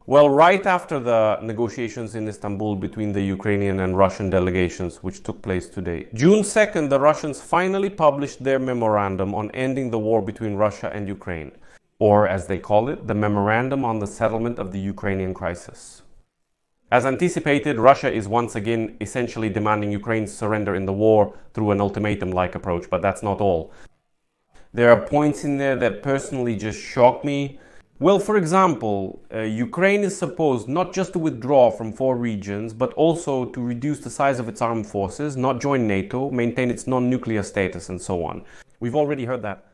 Well, right after the negotiations in Istanbul between the Ukrainian and Russian delegations, which took place today, June 2nd, the Russians finally published their memorandum on ending the war between Russia and Ukraine, or as they call it, the Memorandum on the Settlement of the Ukrainian Crisis. As anticipated, Russia is once again essentially demanding Ukraine's surrender in the war through an ultimatum-like approach, but that's not all. There are points in there that personally just shock me. Well, for example, Ukraine is supposed not just to withdraw from 4 regions, but also to reduce the size of its armed forces, not join NATO, maintain its non-nuclear status, and so on. We've already heard that.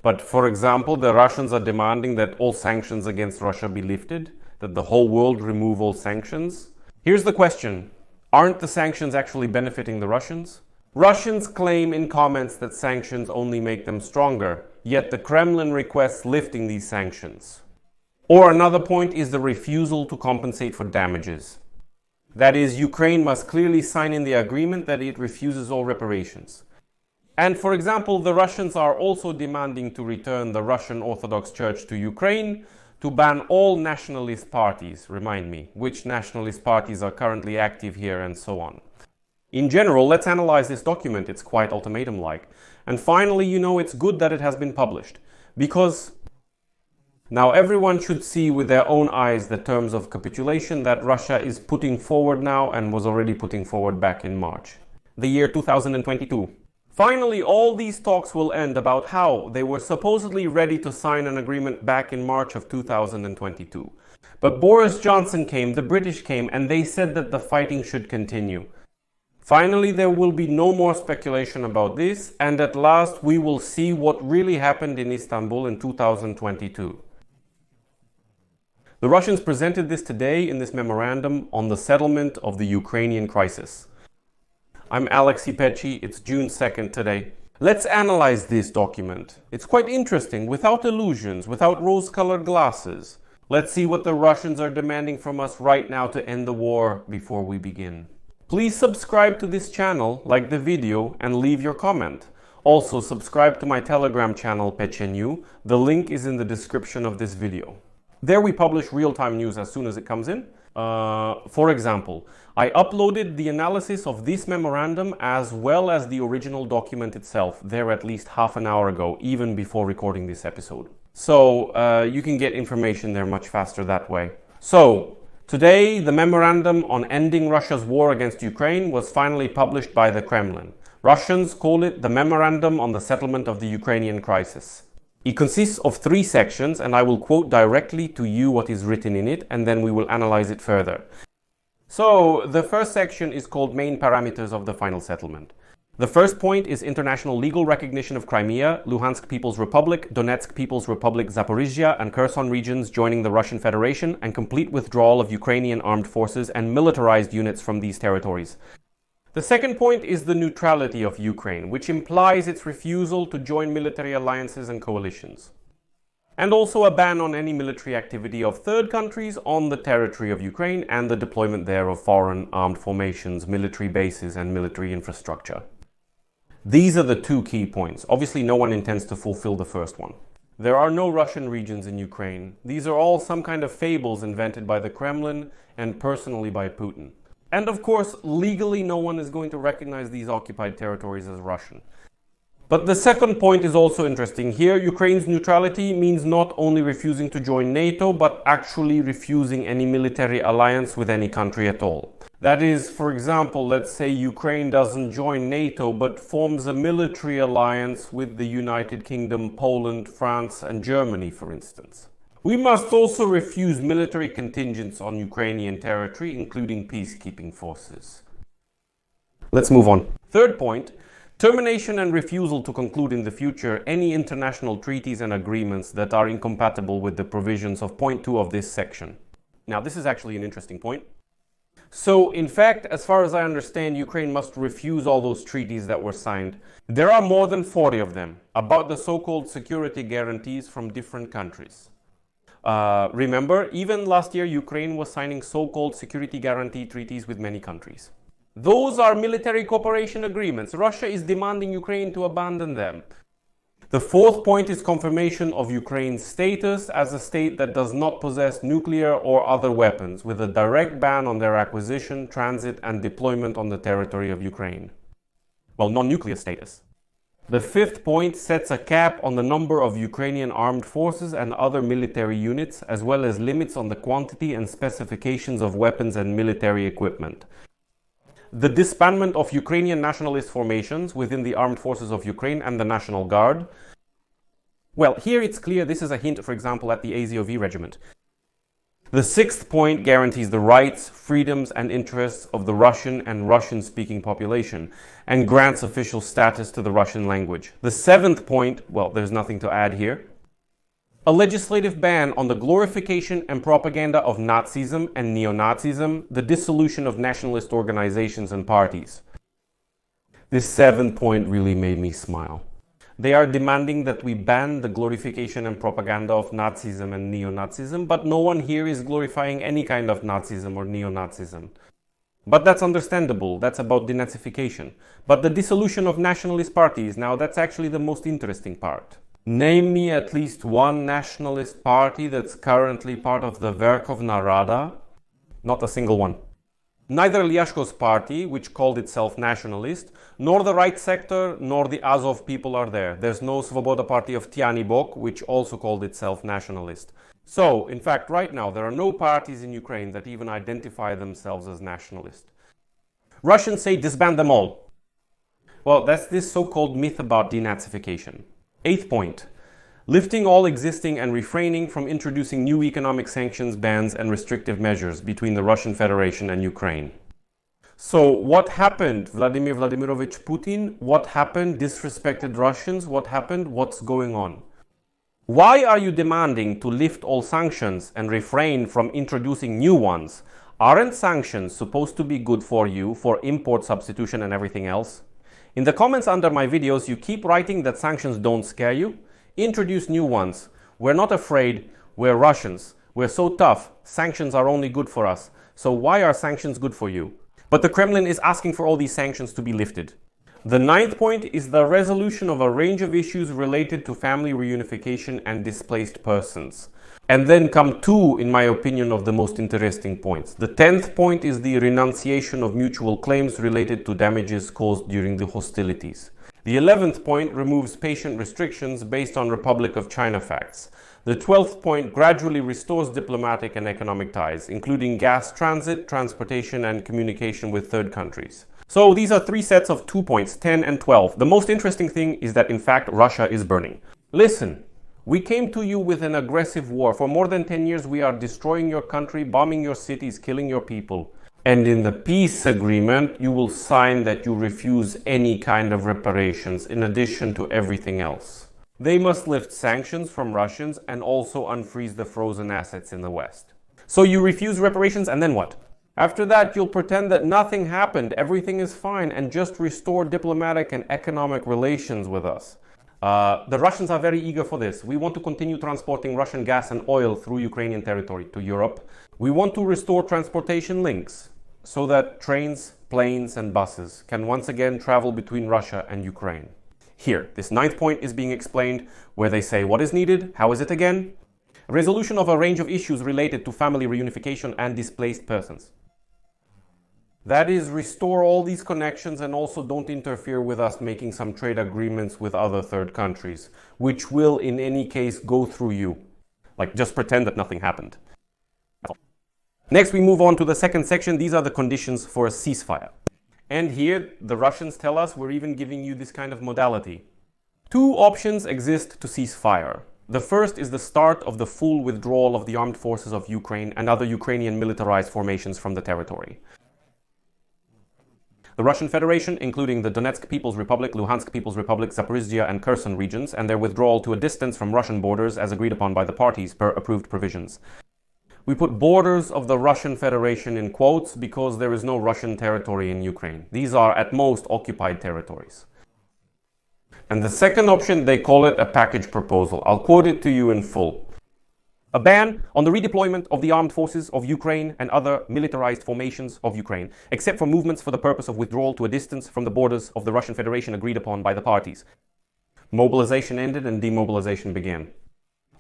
But, for example, the Russians are demanding that all sanctions against Russia be lifted, that the whole world remove all sanctions. Here's the question. Aren't the sanctions actually benefiting the Russians? Russians claim in comments that sanctions only make them stronger, yet the Kremlin requests lifting these sanctions. Or another point is the refusal to compensate for damages. That is, Ukraine must clearly sign in the agreement that it refuses all reparations. And for example, the Russians are also demanding to return the Russian Orthodox Church to Ukraine, to ban all nationalist parties, remind me, which nationalist parties are currently active here, and so on. In general, let's analyze this document. It's quite ultimatum-like. And finally, it's good that it has been published, because now everyone should see with their own eyes the terms of capitulation that Russia is putting forward now and was already putting forward back in March, the year 2022. Finally, all these talks will end about how they were supposedly ready to sign an agreement back in March of 2022. But Boris Johnson came, the British came, and they said that the fighting should continue. Finally, there will be no more speculation about this, and at last we will see what really happened in Istanbul in 2022. The Russians presented this today in this memorandum on the settlement of the Ukrainian crisis. I'm Alexei Pechy, it's June 2nd today. Let's analyze this document. It's quite interesting, without illusions, without rose-colored glasses. Let's see what the Russians are demanding from us right now to end the war before we begin. Please subscribe to this channel, like the video, and leave your comment. Also, subscribe to my Telegram channel, Pechy. The link is in the description of this video. There we publish real-time news as soon as it comes in. For example, I uploaded the analysis of this memorandum as well as the original document itself there at least half an hour ago, even before recording this episode. So you can get information there much faster that way. So, today, the memorandum on ending Russia's war against Ukraine was finally published by the Kremlin. Russians call it the Memorandum on the Settlement of the Ukrainian Crisis. It consists of 3 sections, and I will quote directly to you what is written in it, and then we will analyze it further. So, the first section is called Main Parameters of the Final Settlement. The first point is international legal recognition of Crimea, Luhansk People's Republic, Donetsk People's Republic, Zaporizhia and Kherson regions joining the Russian Federation, and complete withdrawal of Ukrainian armed forces and militarized units from these territories. The second point is the neutrality of Ukraine, which implies its refusal to join military alliances and coalitions. And also a ban on any military activity of third countries on the territory of Ukraine and the deployment there of foreign armed formations, military bases and military infrastructure. These are the 2 key points. Obviously, no one intends to fulfill the first one. There are no Russian regions in Ukraine. These are all some kind of fables invented by the Kremlin and personally by Putin. And of course, legally, no one is going to recognize these occupied territories as Russian. But the second point is also interesting. Here, Ukraine's neutrality means not only refusing to join NATO, but actually refusing any military alliance with any country at all. That is, for example, let's say Ukraine doesn't join NATO, but forms a military alliance with the United Kingdom, Poland, France, and Germany, for instance. We must also refuse military contingents on Ukrainian territory, including peacekeeping forces. Let's move on. Third point. Termination and refusal to conclude in the future any international treaties and agreements that are incompatible with the provisions of point 2 of this section. Now, this is actually an interesting point. So, in fact, as far as I understand, Ukraine must refuse all those treaties that were signed. There are more than 40 of them, about the so-called security guarantees from different countries. Remember, even last year, Ukraine was signing so-called security guarantee treaties with many countries. Those are military cooperation agreements. Russia is demanding Ukraine to abandon them. The fourth point is confirmation of Ukraine's status as a state that does not possess nuclear or other weapons, with a direct ban on their acquisition, transit, and deployment on the territory of Ukraine. Well, non-nuclear status. The fifth point sets a cap on the number of Ukrainian armed forces and other military units, as well as limits on the quantity and specifications of weapons and military equipment. The disbandment of Ukrainian nationalist formations within the armed forces of Ukraine and the National Guard. Well, here it's clear this is a hint, for example, at the Azov regiment. The sixth point guarantees the rights, freedoms, and interests of the Russian and Russian-speaking population and grants official status to the Russian language. The seventh point, well, there's nothing to add here. A legislative ban on the glorification and propaganda of Nazism and neo-Nazism, the dissolution of nationalist organizations and parties. This seventh point really made me smile. They are demanding that we ban the glorification and propaganda of Nazism and neo-Nazism, but no one here is glorifying any kind of Nazism or neo-Nazism. But that's understandable, that's about denazification. But the dissolution of nationalist parties, now that's actually the most interesting part. Name me at least one nationalist party that's currently part of the Verkhovna Rada. Not a single one. Neither Lyashko's party, which called itself nationalist, nor the right sector, nor the Azov people are there. There's no Svoboda party of Tyanibok, which also called itself nationalist. So, in fact, right now, there are no parties in Ukraine that even identify themselves as nationalist. Russians say disband them all. Well, that's this so-called myth about denazification. Eighth point, lifting all existing and refraining from introducing new economic sanctions, bans, and restrictive measures between the Russian Federation and Ukraine. So what happened? Vladimir Vladimirovich Putin, what happened? Disrespected Russians, what happened? What's going on? Why are you demanding to lift all sanctions and refrain from introducing new ones? Aren't sanctions supposed to be good for you for import substitution and everything else? In the comments under my videos, you keep writing that sanctions don't scare you. Introduce new ones. We're not afraid. We're Russians. We're so tough. Sanctions are only good for us. So why are sanctions good for you? But the Kremlin is asking for all these sanctions to be lifted. The ninth point is the resolution of a range of issues related to family reunification and displaced persons. And then come two, in my opinion, of the most interesting points. The 10th point is the renunciation of mutual claims related to damages caused during the hostilities. The 11th point removes patient restrictions based on Republic of China facts. The 12th point gradually restores diplomatic and economic ties, including gas transit, transportation, and communication with third countries. So these are three sets of 2 points, 10 and 12. The most interesting thing is that, in fact, Russia is burning. Listen. We came to you with an aggressive war. For more than 10 years, we are destroying your country, bombing your cities, killing your people. And in the peace agreement, you will sign that you refuse any kind of reparations in addition to everything else. They must lift sanctions from Russians and also unfreeze the frozen assets in the West. So you refuse reparations, and then what? After that, you'll pretend that nothing happened, everything is fine, and just restore diplomatic and economic relations with us. The Russians are very eager for this. We want to continue transporting Russian gas and oil through Ukrainian territory to Europe. We want to restore transportation links so that trains, planes, and buses can once again travel between Russia and Ukraine. Here, this 9th point is being explained, where they say what is needed, how is it again? Resolution of a range of issues related to family reunification and displaced persons. That is, restore all these connections and also don't interfere with us making some trade agreements with other third countries, which will in any case go through you. Like, just pretend that nothing happened. Next, we move on to the second section. These are the conditions for a ceasefire. And here, the Russians tell us we're even giving you this kind of modality. Two options exist to cease fire. The first is the start of the full withdrawal of the armed forces of Ukraine and other Ukrainian militarized formations from the territory. The Russian Federation, including the Donetsk People's Republic, Luhansk People's Republic, Zaporizhia and Kherson regions, and their withdrawal to a distance from Russian borders as agreed upon by the parties per approved provisions. We put borders of the Russian Federation in quotes because there is no Russian territory in Ukraine. These are at most occupied territories. And the second option, they call it a package proposal. I'll quote it to you in full. A ban on the redeployment of the armed forces of Ukraine and other militarized formations of Ukraine, except for movements for the purpose of withdrawal to a distance from the borders of the Russian Federation agreed upon by the parties. Mobilization ended and demobilization began.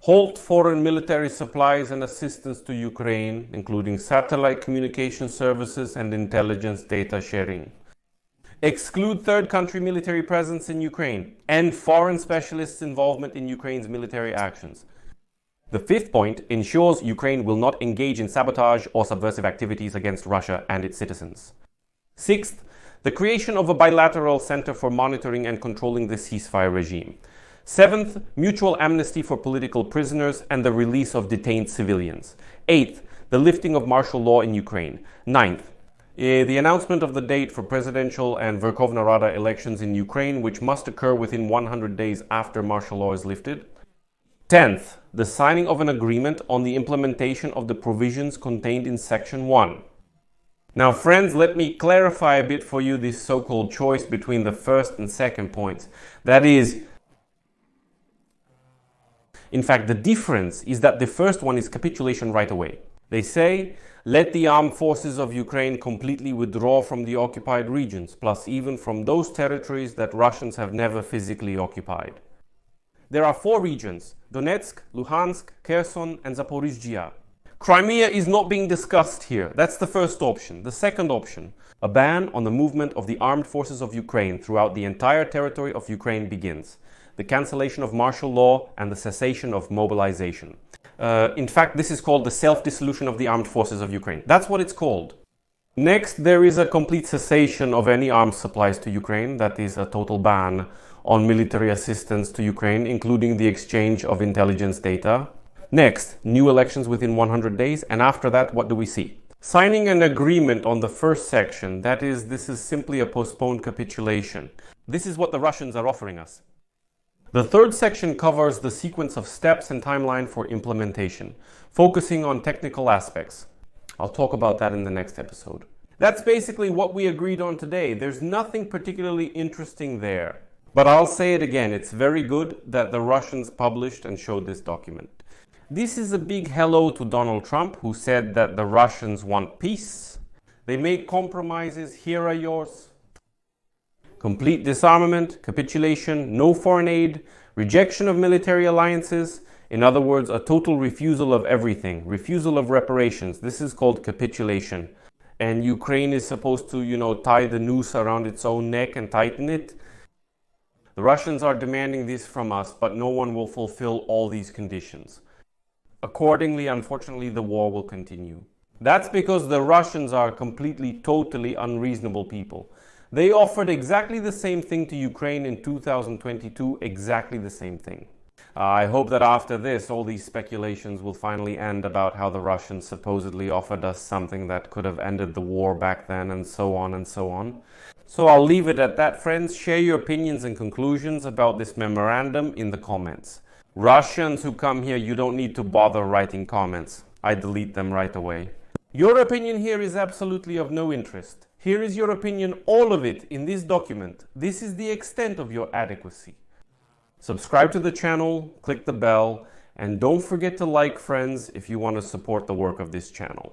Halt foreign military supplies and assistance to Ukraine, including satellite communication services and intelligence data sharing. Exclude third country military presence in Ukraine and foreign specialists' involvement in Ukraine's military actions. The fifth point ensures Ukraine will not engage in sabotage or subversive activities against Russia and its citizens. Sixth, the creation of a bilateral center for monitoring and controlling the ceasefire regime. Seventh, mutual amnesty for political prisoners and the release of detained civilians. Eighth, the lifting of martial law in Ukraine. Ninth, the announcement of the date for presidential and Verkhovna Rada elections in Ukraine, which must occur within 100 days after martial law is lifted. 10th, the signing of an agreement on the implementation of the provisions contained in Section 1. Now, friends, let me clarify a bit for you this so-called choice between the first and second points. That is, in fact, the difference is that the first one is capitulation right away. They say, let the armed forces of Ukraine completely withdraw from the occupied regions, plus even from those territories that Russians have never physically occupied. There are 4 regions: Donetsk, Luhansk, Kherson, and Zaporizhzhia. Crimea is not being discussed here. That's the first option. The second option, a ban on the movement of the armed forces of Ukraine throughout the entire territory of Ukraine begins. The cancellation of martial law and the cessation of mobilization. In fact, this is called the self-dissolution of the armed forces of Ukraine. That's what it's called. Next, there is a complete cessation of any arms supplies to Ukraine. That is a total ban on military assistance to Ukraine, including the exchange of intelligence data. Next, new elections within 100 days, and after that, what do we see? Signing an agreement on the first section, that is, this is simply a postponed capitulation. This is what the Russians are offering us. The third section covers the sequence of steps and timeline for implementation, focusing on technical aspects. I'll talk about that in the next episode. That's basically what we agreed on today. There's nothing particularly interesting there. But I'll say it again, it's very good that the Russians published and showed this document. This is a big hello to Donald Trump, who said that the Russians want peace. They make compromises, here are yours. Complete disarmament, capitulation, no foreign aid, rejection of military alliances. In other words, a total refusal of everything, refusal of reparations. This is called capitulation. And Ukraine is supposed to, tie the noose around its own neck and tighten it. The Russians are demanding this from us, but no one will fulfill all these conditions. Accordingly, unfortunately, the war will continue. That's because the Russians are completely, totally unreasonable people. They offered exactly the same thing to Ukraine in 2022, exactly the same thing. I hope that after this, all these speculations will finally end about how the Russians supposedly offered us something that could have ended the war back then, and so on and so on. So I'll leave it at that, friends. Share your opinions and conclusions about this memorandum in the comments. Russians who come here, you don't need to bother writing comments. I delete them right away. Your opinion here is absolutely of no interest. Here is your opinion, all of it, in this document. This is the extent of your adequacy. Subscribe to the channel, click the bell, and don't forget to like, friends, if you want to support the work of this channel.